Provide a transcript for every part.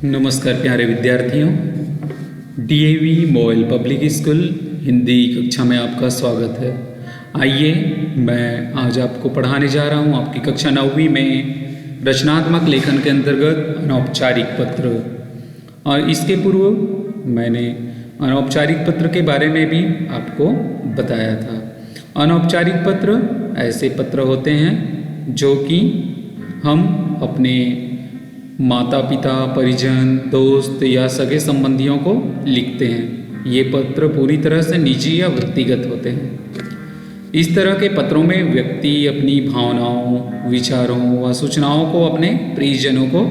नमस्कार प्यारे विद्यार्थियों, DAV model public school Hindi कक्षा में आपका स्वागत है। आइए मैं आज आपको पढ़ाने जा रहा हूँ आपकी कक्षा 9वीं में रचनात्मक लेखन के अंतर्गत अनौपचारिक पत्र। और इसके पूर्व मैंने अनौपचारिक पत्र के बारे में भी आपको बताया था। अनौपचारिक पत्र ऐसे पत्र होते हैं जो कि हम अपने माता पिता, परिजन, दोस्त या सगे संबंधियों को लिखते हैं। ये पत्र पूरी तरह से निजी या व्यक्तिगत होते हैं। इस तरह के पत्रों में व्यक्ति अपनी भावनाओं, विचारों व सूचनाओं को अपने प्रियजनों को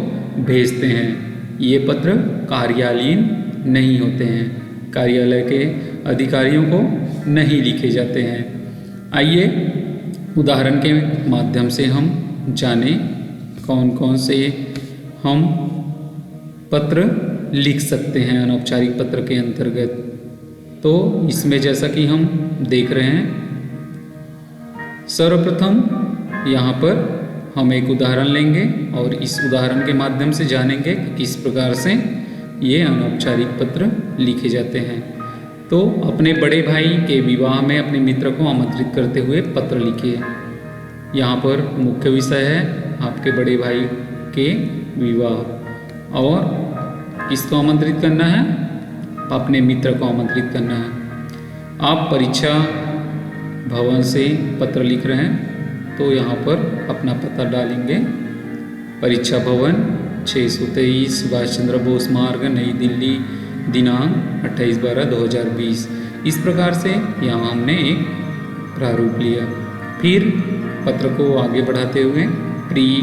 भेजते हैं। ये पत्र कार्यालयीन नहीं होते हैं, कार्यालय के अधिकारियों को नहीं लिखे जाते हैं। आइए उदाहरण के माध्यम से हम जानें कौन कौन से हम पत्र लिख सकते हैं अनौपचारिक पत्र के अंतर्गत। तो इसमें जैसा कि हम देख रहे हैं, सर्वप्रथम यहाँ पर हम एक उदाहरण लेंगे और इस उदाहरण के माध्यम से जानेंगे कि किस प्रकार से ये अनौपचारिक पत्र लिखे जाते हैं। तो अपने बड़े भाई के विवाह में अपने मित्र को आमंत्रित करते हुए पत्र लिखिए। यहाँ पर मुख्य विषय है आपके बड़े भाई के विवाह, और किसको आमंत्रित करना है? अपने मित्र को आमंत्रित करना है। आप परीक्षा भवन से पत्र लिख रहे हैं तो यहाँ पर अपना पता डालेंगे। परीक्षा भवन 623 सुभाष चंद्र बोस मार्ग, नई दिल्ली, दिनांक 28/12/2020। इस प्रकार से यहाँ हमने एक प्रारूप लिया। फिर पत्र को आगे बढ़ाते हुए प्रिय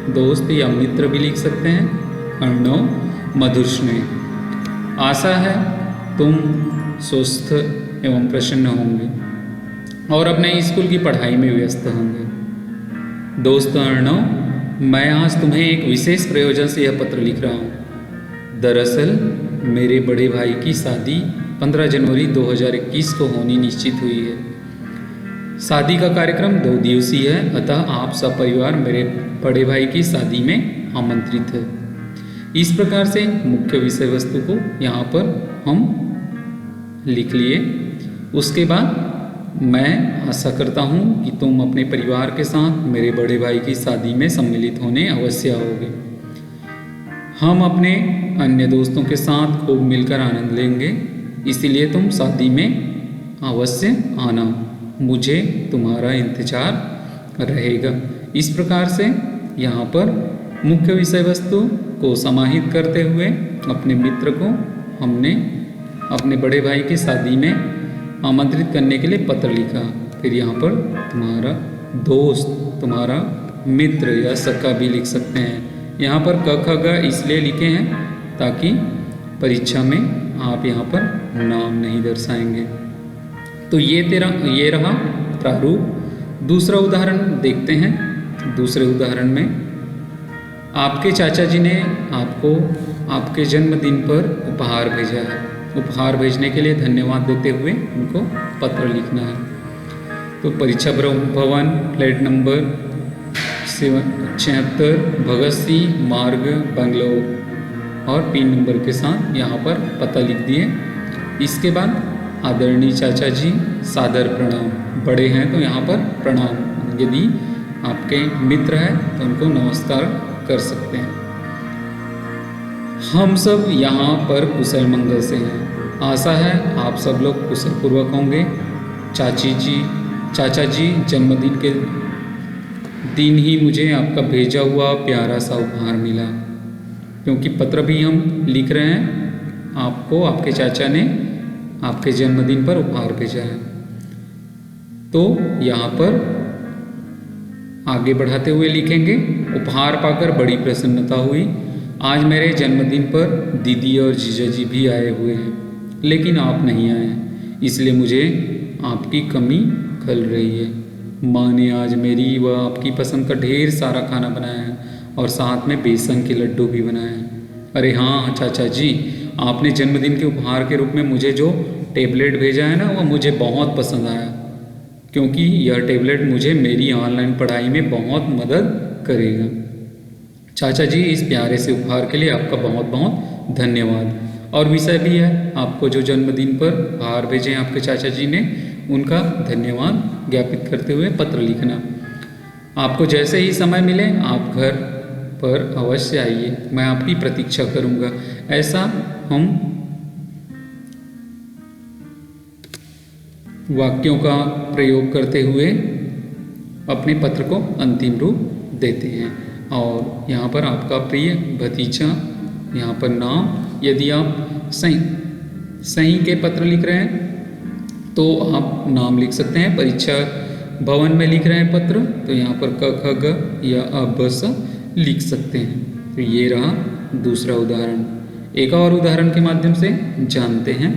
दोस्त या मित्र भी लिख सकते हैं। अर्णव मधुर स्नेह, आशा है तुम स्वस्थ एवं प्रसन्न होंगे और अपने स्कूल की पढ़ाई में व्यस्त होंगे। दोस्त अर्णव, मैं आज तुम्हें एक विशेष प्रयोजन से यह पत्र लिख रहा हूँ। दरअसल मेरे बड़े भाई की शादी 15 जनवरी 2021 को होनी निश्चित हुई है। शादी का कार्यक्रम 2 दिवसीय है, अतः आप सब परिवार मेरे बड़े भाई की शादी में आमंत्रित है। इस प्रकार से मुख्य विषय वस्तु को यहाँ पर हम लिख लिए। उसके बाद मैं आशा करता हूँ कि तुम अपने परिवार के साथ मेरे बड़े भाई की शादी में सम्मिलित होने अवश्य आओगे। हम अपने अन्य दोस्तों के साथ खूब मिलकर आनंद लेंगे, इसलिए तुम शादी में अवश्य आना। मुझे तुम्हारा इंतजार रहेगा। इस प्रकार से यहाँ पर मुख्य विषय वस्तु को समाहित करते हुए अपने मित्र को हमने अपने बड़े भाई की शादी में आमंत्रित करने के लिए पत्र लिखा। फिर यहाँ पर तुम्हारा दोस्त, तुम्हारा मित्र या सखा भी लिख सकते हैं। यहाँ पर क ख ग इसलिए लिखे हैं ताकि परीक्षा में आप यहाँ पर नाम नहीं दर्शाएंगे। तो ये रहा प्रारूप। दूसरा उदाहरण देखते हैं। दूसरे उदाहरण में आपके चाचा जी ने आपको आपके जन्मदिन पर उपहार भेजा है। उपहार भेजने के लिए धन्यवाद देते हुए उनको पत्र लिखना है। तो परीक्षा भवन, फ्लैट नंबर 76, भगत सिंह मार्ग, बेंगलोर, और पिन नंबर के साथ यहाँ पर पता लिख दिए। इसके बाद आदरणीय चाचा जी, सादर प्रणाम। बड़े हैं तो यहाँ पर प्रणाम, यदि आपके मित्र हैं तो उनको नमस्कार कर सकते हैं। हम सब यहाँ पर कुशल मंगल से हैं। आशा है आप सब लोग कुशल पूर्वक होंगे। चाचा जी, जन्मदिन के दिन ही मुझे आपका भेजा हुआ प्यारा सा उपहार मिला। क्योंकि पत्र भी हम लिख रहे हैं, आपको आपके चाचा ने आपके जन्मदिन पर उपहार भेजा है। तो यहाँ पर आगे बढ़ाते हुए लिखेंगे, उपहार पाकर बड़ी प्रसन्नता हुई। आज मेरे जन्मदिन पर दीदी और जीजा जी भी आए हुए हैं, लेकिन आप नहीं आए, इसलिए मुझे आपकी कमी खल रही है। माँ ने आज मेरी व आपकी पसंद का ढेर सारा खाना बनाया है और साथ में बेसन के लड्डू भी बनाए हैं। अरे हाँ चाचा जी, आपने जन्मदिन के उपहार के रूप में मुझे जो टेबलेट भेजा है ना, वह मुझे बहुत पसंद आया, क्योंकि यह टेबलेट मुझे मेरी ऑनलाइन पढ़ाई में बहुत मदद करेगा। चाचा जी, इस प्यारे से उपहार के लिए आपका बहुत बहुत धन्यवाद। और विषय भी है, आपको जो जन्मदिन पर उपहार भेजे आपके चाचा जी ने, उनका धन्यवाद ज्ञापित करते हुए पत्र लिखना। आपको जैसे ही समय मिले आप घर पर अवश्य आइए, मैं आपकी प्रतीक्षा करूंगा। ऐसा हम वाक्यों का प्रयोग करते हुए अपने पत्र को अंतिम रूप देते हैं। और यहाँ पर आपका प्रिय भतीजा, यहाँ पर नाम, यदि आप सही के पत्र लिख रहे हैं तो आप नाम लिख सकते हैं। परीक्षा भवन में लिख रहे हैं पत्र तो यहाँ पर क ख ग या अ ब स लिख सकते हैं। तो ये रहा दूसरा उदाहरण। एक और उदाहरण के माध्यम से जानते हैं।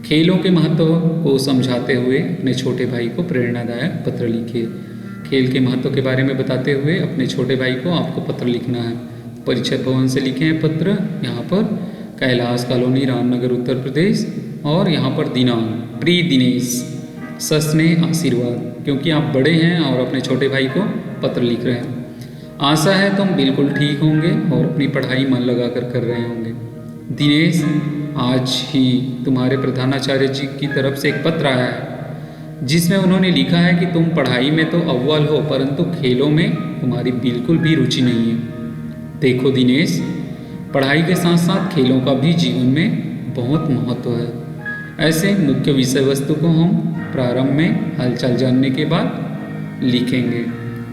खेलों के महत्व को समझाते हुए अपने छोटे भाई को प्रेरणादायक पत्र लिखिए। खेल के महत्व के बारे में बताते हुए अपने छोटे भाई को आपको पत्र लिखना है। परीक्षा भवन से लिखे हैं पत्र, यहाँ पर कैलाश कॉलोनी, रामनगर, उत्तर प्रदेश। और यहाँ पर दिनांक, प्रिय दिनेश, सस्नेह आशीर्वाद, क्योंकि आप बड़े हैं और अपने छोटे भाई को पत्र लिख रहे हैं। आशा है तुम बिल्कुल ठीक होंगे और अपनी पढ़ाई मन लगाकर कर रहे होंगे। दिनेश, आज ही तुम्हारे प्रधानाचार्य जी की तरफ से एक पत्र आया है जिसमें उन्होंने लिखा है कि तुम पढ़ाई में तो अव्वल हो परंतु खेलों में तुम्हारी बिल्कुल भी रुचि नहीं है। देखो दिनेश, पढ़ाई के साथ साथ खेलों का भी जीवन में बहुत महत्व है। ऐसे मुख्य विषय वस्तु को हम प्रारंभ में हालचाल जानने के बाद लिखेंगे।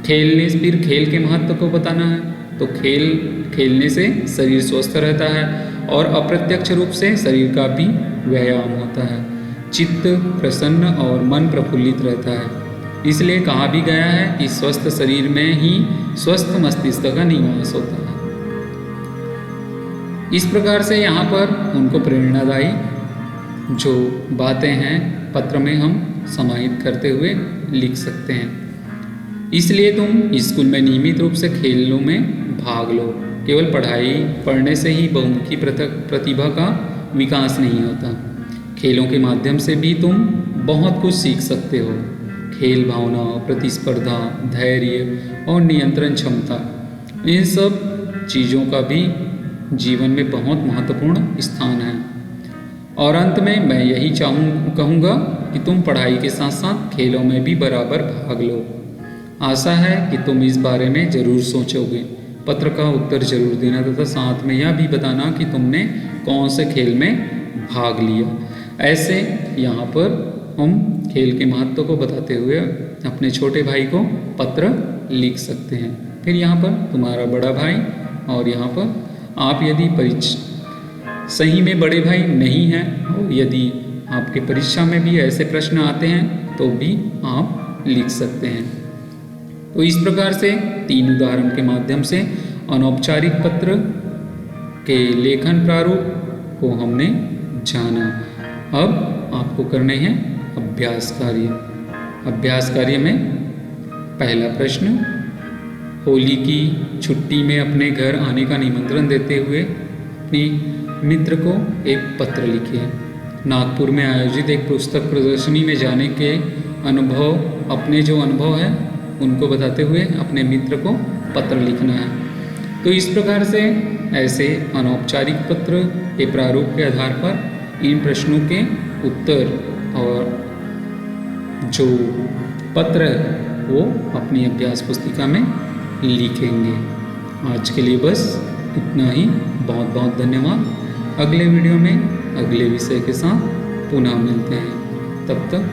फिर खेल के महत्व को बताना है तो खेलने से शरीर स्वस्थ रहता है और अप्रत्यक्ष रूप से शरीर का भी व्यायाम होता है। चित्त प्रसन्न और मन प्रफुल्लित रहता है। इसलिए कहा भी गया है कि स्वस्थ शरीर में ही स्वस्थ मस्तिष्क का निवास होता है। इस प्रकार से यहाँ पर उनको प्रेरणादायी जो बातें हैं पत्र में हम समाहित करते हुए लिख सकते हैं। इसलिए तुम स्कूल में नियमित रूप से खेलों में भाग लो। केवल पढ़ने से ही बहुमुखी प्रतिभा का विकास नहीं होता। खेलों के माध्यम से भी तुम बहुत कुछ सीख सकते हो। खेल भावना, प्रतिस्पर्धा, धैर्य और नियंत्रण क्षमता, इन सब चीज़ों का भी जीवन में बहुत महत्वपूर्ण स्थान है। और अंत में मैं यही कहूँगा कि तुम पढ़ाई के साथ साथ खेलों में भी बराबर भाग लो। आशा है कि तुम इस बारे में ज़रूर सोचोगे। पत्र का उत्तर जरूर देना तथा साथ में यह भी बताना कि तुमने कौन से खेल में भाग लिया। ऐसे यहाँ पर हम खेल के महत्व को बताते हुए अपने छोटे भाई को पत्र लिख सकते हैं। फिर यहाँ पर तुम्हारा बड़ा भाई, और यहाँ पर आप यदि सही में बड़े भाई नहीं हैं और यदि आपके परीक्षा में भी ऐसे प्रश्न आते हैं तो भी आप लिख सकते हैं। तो इस प्रकार से 3 उदाहरण के माध्यम से अनौपचारिक पत्र के लेखन प्रारूप को हमने जाना। अब आपको करने हैं अभ्यास कार्य। अभ्यास कार्य में पहला प्रश्न, होली की छुट्टी में अपने घर आने का निमंत्रण देते हुए अपनी मित्र को एक पत्र लिखिए। नागपुर में आयोजित एक पुस्तक प्रदर्शनी में जाने के अनुभव, अपने जो अनुभव है उनको बताते हुए अपने मित्र को पत्र लिखना है। तो इस प्रकार से ऐसे अनौपचारिक पत्र के प्रारूप के आधार पर इन प्रश्नों के उत्तर और जो पत्र वो अपनी अभ्यास पुस्तिका में लिखेंगे। आज के लिए बस इतना ही। बहुत बहुत धन्यवाद। अगले वीडियो में अगले विषय के साथ पुनः मिलते हैं। तब तक